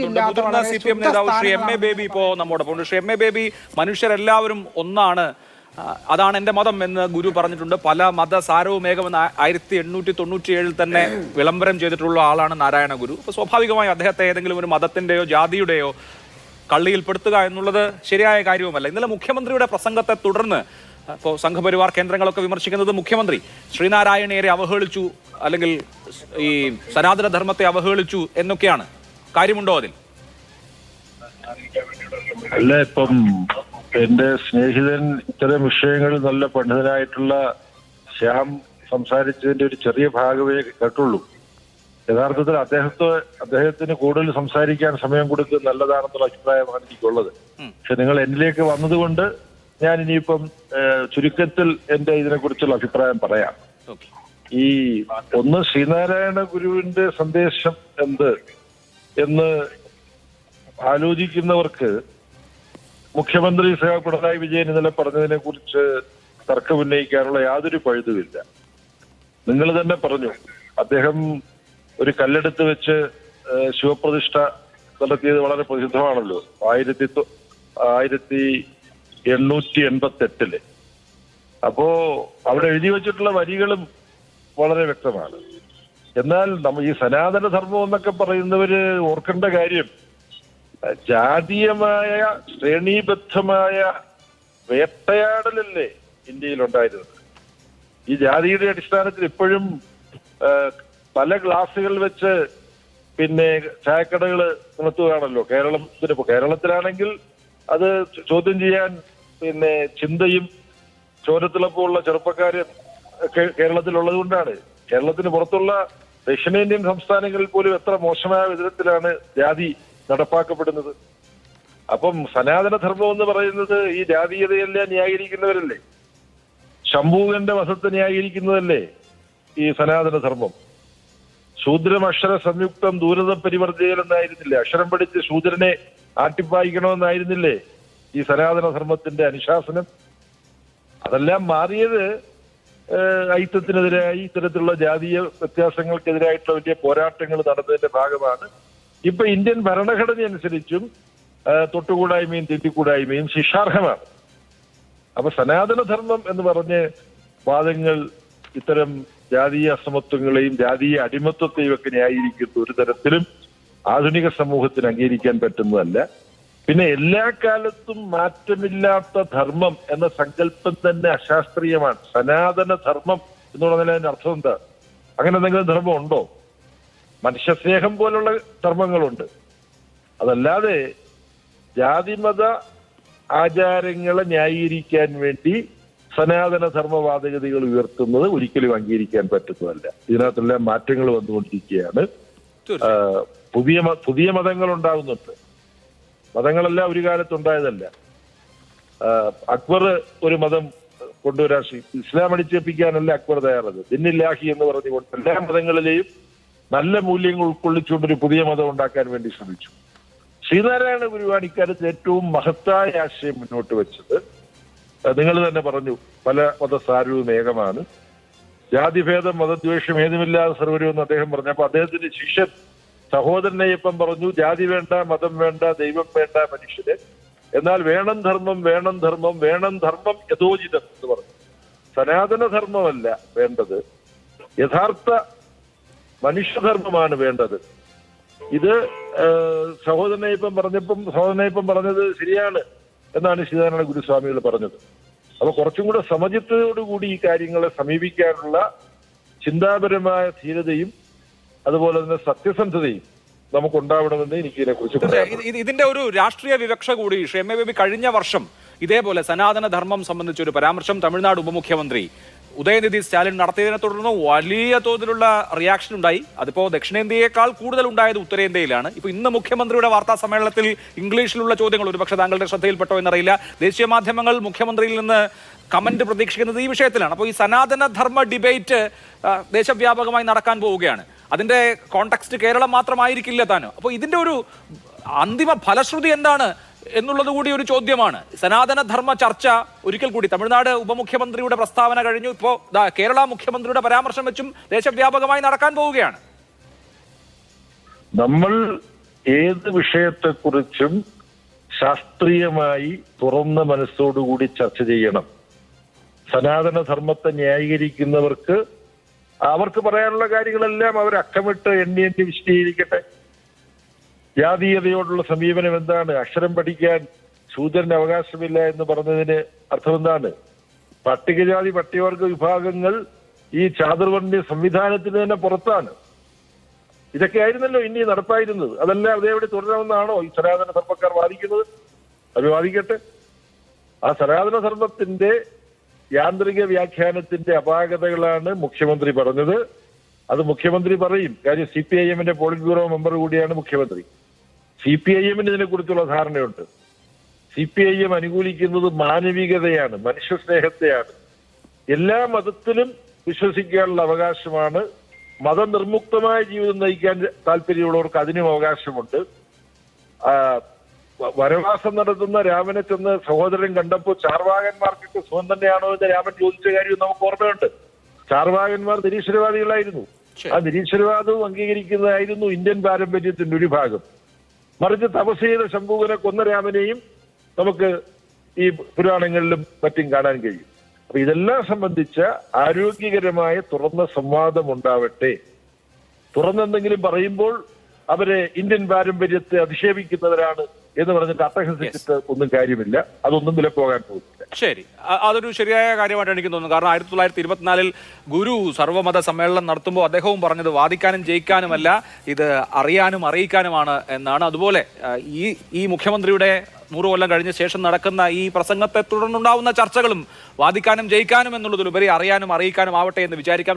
മുതിർന്ന CPM നേതാവ് Shri M A baby ഇപ്പോ നമ്മോടൊപ്പം. ശ്രീ എം എ ബേബി, മനുഷ്യരെല്ലാവരും ഒന്നാണ്, അതാണ് എന്റെ മതം എന്ന് ഗുരു പറഞ്ഞിട്ടുണ്ട്. പല മതസാരവും ഏകമെന്ന് 1897 തന്നെ വിളംബരം ചെയ്തിട്ടുള്ള ആളാണ് നാരായണ ഗുരു. അപ്പോൾ സ്വാഭാവികമായി അദ്ദേഹത്തെ ഏതെങ്കിലും ഒരു മതത്തിന്റെയോ ജാതിയുടെയോ കള്ളിയിൽപ്പെടുത്തുക എന്നുള്ളത് ശരിയായ കാര്യവുമല്ല. ഇന്നലെ മുഖ്യമന്ത്രിയുടെ പ്രസംഗത്തെ തുടർന്ന് ഇപ്പോൾ സംഘപരിവാർ കേന്ദ്രങ്ങളൊക്കെ വിമർശിക്കുന്നത് മുഖ്യമന്ത്രി ശ്രീനാരായണീയരെ അവഹേളിച്ചു, അല്ലെങ്കിൽ ഈ സനാതന ധർമ്മത്തെ അവഹേളിച്ചു എന്നൊക്കെയാണ്. കാര്യമുണ്ടോ അതിൽ? അല്ല, ഇപ്പം എന്റെ സ്നേഹിതൻ ഇത്തരം വിഷയങ്ങളിൽ നല്ല പണ്ഡിതനായിട്ടുള്ള ശ്യാം സംസാരിച്ചതിന്റെ ഒരു ചെറിയ ഭാഗമേ കേട്ടുള്ളൂ. യഥാർത്ഥത്തിൽ അദ്ദേഹത്തിന് കൂടുതൽ സംസാരിക്കാൻ സമയം കൊടുക്കുന്നത് നല്ലതാണെന്നുള്ള അഭിപ്രായമാണ് എനിക്കുള്ളത്. പക്ഷെ നിങ്ങൾ എന്നിലേക്ക് വന്നതുകൊണ്ട് ഞാൻ ഇനിയിപ്പം ചുരുക്കത്തിൽ എന്റെ ഇതിനെക്കുറിച്ചുള്ള അഭിപ്രായം പറയാം. ഈ ഒന്ന്, ശ്രീനാരായണ ഗുരുവിന്റെ സന്ദേശം എന്ത് എന്ന് ആലോചിക്കുന്നവർക്ക് മുഖ്യമന്ത്രി പിണറായി വിജയൻ ഇന്നലെ പറഞ്ഞതിനെ കുറിച്ച് തർക്കമുന്നയിക്കാനുള്ള യാതൊരു പഴുതുമില്ല. നിങ്ങൾ തന്നെ പറഞ്ഞു, അദ്ദേഹം ഒരു കല്ലെടുത്ത് വെച്ച് ശിവപ്രതിഷ്ഠ നടത്തിയത് വളരെ പ്രസിദ്ധമാണല്ലോ. 1888 അപ്പോ അവിടെ എഴുതി വെച്ചിട്ടുള്ള വരികളും വളരെ വ്യക്തമാണ്. എന്നാൽ നമ്മൾ ഈ സനാതന ധർമ്മം എന്നൊക്കെ പറയുന്നവര് ഓർക്കേണ്ട കാര്യം, ജാതീയമായ ശ്രേണീബദ്ധമായ വേട്ടയാടലല്ലേ ഇന്ത്യയിൽ ഉണ്ടായിരുന്നത്. ഈ ജാതിയുടെ അടിസ്ഥാനത്തിൽ ഇപ്പോഴും പല ഗ്ലാസുകൾ വെച്ച് പിന്നെ ചായക്കടകൾ നടത്തുകയാണല്ലോ. കേരളത്തിലാണെങ്കിൽ അത് ചോദ്യം ചെയ്യാൻ പിന്നെ ചിന്തയും ചോരത്തിളപ്പുള്ള ചെറുപ്പക്കാരും കേരളത്തിലുള്ളത് കൊണ്ടാണ്. കേരളത്തിന് പുറത്തുള്ള ദക്ഷിണേന്ത്യൻ സംസ്ഥാനങ്ങളിൽ പോലും എത്ര മോശമായ വിധത്തിലാണ് ജാതി നടപ്പാക്കപ്പെടുന്നത്. അപ്പം സനാതന ധർമ്മം എന്ന് പറയുന്നത് ഈ ജാതീയതയെല്ലാം ന്യായീകരിക്കുന്നവരല്ലേ. ശംഭൂകന്റെ വസത്തെ ന്യായീകരിക്കുന്നതല്ലേ ഈ സനാതന ധർമ്മം. ശൂദ്രം അക്ഷര സംയുക്തം ദൂരത പരിവർജയലെന്നായിരുന്നില്ലേ? അക്ഷരം പഠിച്ച് ശൂദ്രനെ ആട്ടിപ്പായിക്കണമെന്നായിരുന്നില്ലേ ഈ സനാതന ധർമ്മത്തിന്റെ അനുശാസനം? അതെല്ലാം മാറിയത് ഐക്യത്തിനെതിരായി ഇത്തരത്തിലുള്ള ജാതീയ വ്യത്യാസങ്ങൾക്കെതിരായിട്ടുള്ള വലിയ പോരാട്ടങ്ങൾ നടന്നതിന്റെ ഭാഗമാണ്. ഇപ്പൊ ഇന്ത്യൻ ഭരണഘടന അനുസരിച്ചും തൊട്ടുകൂടായ്മയും തെറ്റിക്കൂടായ്മയും ശിക്ഷാർഹമാണ്. അപ്പൊ സനാതനധർമ്മം എന്ന് പറഞ്ഞ് വാദങ്ങൾ ഇത്തരം ജാതീയ അസമത്വങ്ങളെയും ജാതീയ അടിമത്വത്തെയും ഒക്കെ ന്യായീകരിക്കുന്ന ഒരു തരത്തിലും ആധുനിക സമൂഹത്തിന് അംഗീകരിക്കാൻ പറ്റുന്നതല്ല. പിന്നെ എല്ലാ കാലത്തും മാറ്റമില്ലാത്ത ധർമ്മം എന്ന സങ്കല്പം തന്നെ അശാസ്ത്രീയമാണ്. സനാതന ധർമ്മം എന്ന് പറഞ്ഞാൽ അതിന്റെ അർത്ഥം എന്താ? അങ്ങനെ എന്തെങ്കിലും ധർമ്മം ഉണ്ടോ? മനുഷ്യസ്നേഹം പോലുള്ള ധർമ്മങ്ങളുണ്ട്. അതല്ലാതെ ജാതിമത ആചാരങ്ങളെ ന്യായീകരിക്കാൻ വേണ്ടി സനാതന ധർമ്മവാദഗതികൾ ഉയർത്തുന്നത് ഒരിക്കലും അംഗീകരിക്കാൻ പറ്റുന്നതല്ല. ഇതിനകത്തെല്ലാം മാറ്റങ്ങൾ വന്നുകൊണ്ടിരിക്കുകയാണ്. പുതിയ മതങ്ങൾ ഉണ്ടാകുന്നുണ്ട്. മതങ്ങളെല്ലാം ഒരു കാലത്തുണ്ടായതല്ല. അക്ബർ ഒരു മതം കൊണ്ടുവരാൻ ഇസ്ലാം അടിച്ചേൽപ്പിക്കാനല്ല അക്ബർ തയ്യാറത്. ദിന്നില്ലാഹി എന്ന് പറഞ്ഞുകൊണ്ട് എല്ലാ മതങ്ങളിലെയും നല്ല മൂല്യങ്ങൾ ഉൾക്കൊള്ളിച്ചുകൊണ്ടൊരു പുതിയ മതം ഉണ്ടാക്കാൻ വേണ്ടി ശ്രമിച്ചു. ശ്രീനാരായണ ഗുരുവാണ് ഇക്കാര്യത്തിൽ ഏറ്റവും മഹത്തായ ആശയം മുന്നോട്ട് വെച്ചത്. നിങ്ങൾ തന്നെ പറഞ്ഞു, പല മതസാരവും ഏകമാണ്, ജാതിഭേദം മതദ്വേഷം ഏതുമില്ലാതെ സർവരും എന്ന് അദ്ദേഹം പറഞ്ഞു. അപ്പൊ അദ്ദേഹത്തിന്റെ ശിഷ്യൻ സഹോദരനെയപ്പം പറഞ്ഞു, ജാതി വേണ്ട, മതം വേണ്ട, ദൈവം വേണ്ട മനുഷ്യര്, എന്നാൽ വേണം ധർമ്മം, വേണം ധർമ്മം, വേണം ധർമ്മം യഥോചിതം എന്ന് പറഞ്ഞു. സനാതന ധർമ്മമല്ല വേണ്ടത്, യഥാർത്ഥ മനുഷ്യധർമ്മമാണ് വേണ്ടത്. ഇത് സഹോദരനെയപ്പം പറഞ്ഞത് ശരിയാണ് എന്നാണ് ശ്രീനാരായണ ഗുരുസ്വാമികൾ പറഞ്ഞത്. അപ്പൊ കുറച്ചും കൂടെ സമചിത്തതയോടുകൂടി ഈ കാര്യങ്ങളെ സമീപിക്കാനുള്ള ചിന്താപരമായ ധീരതയും അതുപോലെ തന്നെ സത്യസന്ധതയും നമുക്കുണ്ടാവണമെന്ന് എനിക്ക് ഇതിനെക്കുറിച്ച് പറയാം. ഇതിന്റെ ഒരു രാഷ്ട്രീയ വിവക്ഷ കൂടി ശ്രീ എം എ ബേബി, കഴിഞ്ഞ വർഷം ഇതേപോലെ സനാതന ധർമ്മം സംബന്ധിച്ചൊരു പരാമർശം തമിഴ്നാട് ഉപമുഖ്യമന്ത്രി ഉദയനിധി സ്റ്റാലിൻ നടത്തിയതിനെ തുടർന്ന് വലിയ തോതിലുള്ള റിയാക്ഷൻ ഉണ്ടായി. അതിപ്പോ ദക്ഷിണേന്ത്യയേക്കാൾ കൂടുതൽ ഉണ്ടായത് ഉത്തരേന്ത്യയിലാണ്. ഇപ്പൊ ഇന്ന് മുഖ്യമന്ത്രിയുടെ വാർത്താ സമ്മേളനത്തിൽ ഇംഗ്ലീഷിലുള്ള ചോദ്യങ്ങൾ ഒരുപക്ഷെ താങ്കളുടെ ശ്രദ്ധയിൽപ്പെട്ടോ എന്നറിയില്ല. ദേശീയ മാധ്യമങ്ങൾ മുഖ്യമന്ത്രിയിൽ നിന്ന് കമന്റ് പ്രതീക്ഷിക്കുന്നത് ഈ വിഷയത്തിലാണ്. അപ്പോൾ ഈ സനാതന ധർമ്മ ഡിബേറ്റ് ദേശവ്യാപകമായി നടക്കാൻ പോവുകയാണ്. അതിന്റെ കോണ്ടെക്സ്റ്റ് കേരളം മാത്രമായിരിക്കില്ല താനും. അപ്പോൾ ഇതിന്റെ ഒരു അന്തിമ ഫലശ്രുതി എന്താണ് എന്നുള്ളത് കൂടി ഒരു ചോദ്യമാണ്. സനാതന ധർമ്മ ചർച്ച ഒരിക്കൽ കൂടി തമിഴ്നാട് ഉപമുഖ്യമന്ത്രിയുടെ പ്രസ്താവന കഴിഞ്ഞു, ഇപ്പോ കേരള മുഖ്യമന്ത്രിയുടെ പരാമർശം വെച്ചും ദേശവ്യാപകമായി നടക്കാൻ പോവുകയാണ്. നമ്മൾ ഏത് വിഷയത്തെക്കുറിച്ചും ശാസ്ത്രീയമായി തുറന്ന മനസ്സോടുകൂടി ചർച്ച ചെയ്യണം. സനാതന ധർമ്മത്തെ ന്യായീകരിക്കുന്നവർക്ക് അവർക്ക് പറയാനുള്ള കാര്യങ്ങളെല്ലാം അവർ അക്കമിട്ട് എണ്ണി വിശദീകരിക്കട്ടെ. ജാതീയതയോടുള്ള സമീപനം എന്താണ്? അക്ഷരം പഠിക്കാൻ ശൂദ്രന് അവകാശമില്ല എന്ന് പറഞ്ഞതിന് അർത്ഥമെന്താണ്? പട്ടികജാതി പട്ടികവർഗ വിഭാഗങ്ങൾ ഈ ചാതുർവർണ്ണ സംവിധാനത്തിന് തന്നെ പുറത്താണ്. ഇതൊക്കെ ആയിരുന്നല്ലോ ഇന്ത്യ നടപ്പായിരുന്നത്. അതെല്ലാം അതേപടി തുടരണമെന്നാണോ ഈ സനാതന ധർമ്മക്കാർ വാദിക്കുന്നത്? അത് വാദിക്കട്ടെ. ആ സനാതന ധർമ്മത്തിന്റെ യാന്ത്രിക വ്യാഖ്യാനത്തിന്റെ അപാകതകളാണ് മുഖ്യമന്ത്രി പറഞ്ഞത്. അത് മുഖ്യമന്ത്രി പറയും. കാര്യം CPIM പോളിറ്റ് ബ്യൂറോ മെമ്പർ കൂടിയാണ് മുഖ്യമന്ത്രി. CPIM ഇതിനെക്കുറിച്ചുള്ള ധാരണയുണ്ട്. CPIM അനുകൂലിക്കുന്നത് മാനവികതയാണ്, മനുഷ്യസ്നേഹത്തെയാണ്. എല്ലാ മതത്തിലും വിശ്വസിക്കാനുള്ള അവകാശമാണ്. മതനിർമുക്തമായ ജീവിതം നയിക്കാൻ താല്പര്യമുള്ളവർക്ക് അതിനും അവകാശമുണ്ട്. വനവാസം നടത്തുന്ന രാമനെ ചെന്ന് സഹോദരൻ കണ്ടപ്പോൾ ചാർവാകന്മാർക്കൊക്കെ സുഖം തന്നെയാണോ എന്ന് രാമൻ ചോദിച്ച കാര്യം നമുക്ക് ഓർമ്മയുണ്ട്. ചാർവാകന്മാർ നിരീശ്വരവാദികളായിരുന്നു. ആ നിരീശ്വരവാദവും അംഗീകരിക്കുന്നതായിരുന്നു ഇന്ത്യൻ പാരമ്പര്യത്തിന്റെ ഒരു ഭാഗം. മറിച്ച് തപസ് ചെയ്ത ശംഭുവിനെ കൊന്ന രാമനെയും നമുക്ക് ഈ പുരാണങ്ങളിലും മറ്റും കാണാൻ കഴിയും. അപ്പൊ ഇതെല്ലാം സംബന്ധിച്ച ആരോഗ്യകരമായ തുറന്ന സംവാദം ഉണ്ടാവട്ടെ. തുറന്നെന്തെങ്കിലും പറയുമ്പോൾ അവരെ ഇന്ത്യൻ പാരമ്പര്യത്തെ അധിക്ഷേപിക്കുന്നവരാണ് എന്ന് പറഞ്ഞിട്ട് അട്ടഹസിച്ചിട്ട് ഒന്നും കാര്യമില്ല. അതൊന്നും വിലപ്പോകാൻ പോകുന്നില്ല. ശരി, അതൊരു ശരിയായ കാര്യമായിട്ട് എനിക്ക് തോന്നുന്നു. കാരണം 1924 ഗുരു സർവ്വമത സമ്മേളനം നടത്തുമ്പോൾ അദ്ദേഹവും പറഞ്ഞത് വാദിക്കാനും ജയിക്കാനുമല്ല, ഇത് അറിയാനും അറിയിക്കാനുമാണ് എന്നാണ്. അതുപോലെ ഈ മുഖ്യമന്ത്രിയുടെ 100 കൊല്ലം കഴിഞ്ഞ ശേഷം നടക്കുന്ന ഈ പ്രസംഗത്തെ തുടർന്നുണ്ടാവുന്ന ചർച്ചകളും വാദിക്കാനും ജയിക്കാനും എന്നുള്ളതിലുപരി അറിയാനും അറിയിക്കാനും ആവട്ടെ എന്ന് വിചാരിക്കാം.